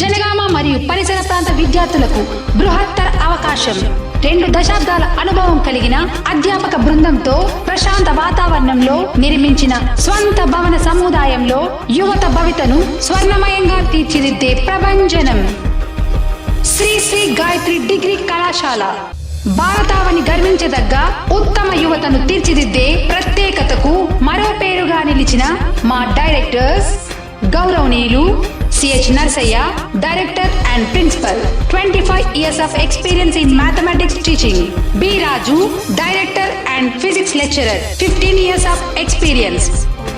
జనగామ మరియు పరిసర ప్రాంత విద్యార్థులకు బృహత్తర అవకాశం. 2 దశాబ్దాల అనుభవం కలిగిన అధ్యాపక బృందంతో ప్రశాంత వాతావరణంలో నిర్మించిన స్వంత భవన సముదాయంలో యువత భవితను స్వర్ణమయంగా తీర్చిదిద్దే ప్రభంజనం. శ్రీ శ్రీ గాయత్రి డిగ్రీ కళాశాల భారతావని గర్వించదగ్గ ఉత్తమ యువతను తీర్చిదిద్దే ప్రత్యేకతకు మరో పేరుగా నిలిచిన మా డైరెక్టర్స్ గౌరవనీయులు C.H. Narsaya, Director and Principal, 25 years of experience in mathematics teaching. B. Raju, Director and Physics Lecturer, 15 years of experience.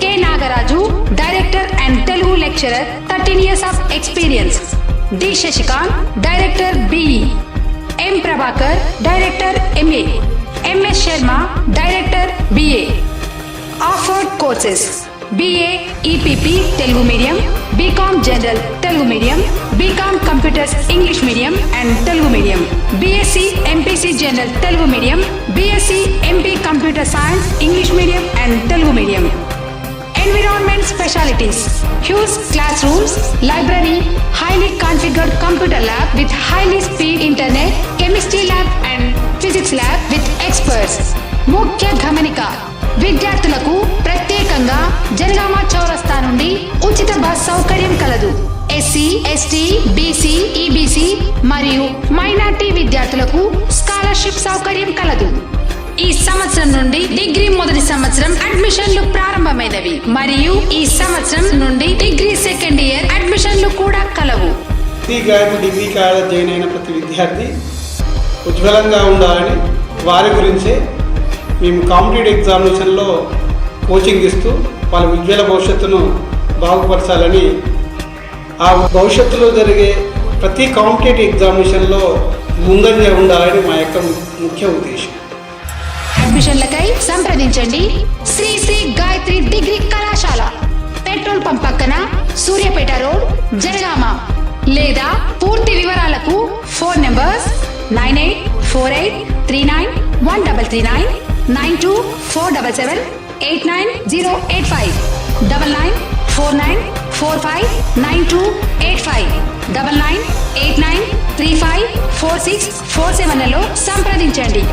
K. Nagaraju, Director and Telugu Lecturer, 13 years of experience. D. Shashikant, Director B. M. Prabhakar, Director MA. M.S. Sharma, Director BA. Offered courses: BA EPP Telugu Medium, BCom General Telugu Medium, BCom Computers English Medium and Telugu Medium, BSc MPC General Telugu Medium, BSc MP Computer Science English Medium and Telugu Medium. Environment specialties: huge classrooms, library, highly configured computer lab with highly speed internet, chemistry lab and physics lab with experts. ముఖ్య గమనిక: విద్యార్థులకు ప్రత్యేకంగా జనగామ చౌరస్తా నుండి ఉచిత bus సౌకర్యం కలదు. SC, ST, BC, EBC మరియు మైనార్టీ విద్యార్థులకు స్కాలర్షిప్ సౌకర్యం కలదు. ఈ సంవత్సరం నుండి డిగ్రీ మొదటి సంవత్సరం అడ్మిషన్లు ప్రారంభమైనవి మరియు ఈ సంవత్సరం నుండి డిగ్రీ సెకండ్ ఇయర్ అడ్మిషన్లు కూడా కలవు. డిగ్రీ కాలేజ్ జాయిన్ అయిన ప్రతి విద్యార్థి ఉజ్వలంగా ఉండాలని వారి గురించే మేము కాంపిటేటివ్ ఎగ్జామినేషన్లో కోచింగ్ ఇస్తూ వాళ్ళ ఉజ్వల భవిష్యత్తును బాగుపరచాలని, ఆ భవిష్యత్తులో జరిగే ప్రతి కాంపిటేటివ్ ఎగ్జామినేషన్లో ముందంజ ఉండాలని మా యొక్క ముఖ్య ఉద్దేశం. అడ్మిషన్లకై సంప్రదించండి శ్రీ శ్రీ గాయత్రి డిగ్రీ కళాశాల, పెట్రోల్ పంప్ పక్కన, సూర్యాపేట రోడ్, జనగామ. లేదా పూర్తి వివరాలకు ఫోన్ నంబర్స్ 9848391339, 9247789085, 9949459285, 9989354647లలో సంప్రదించండి.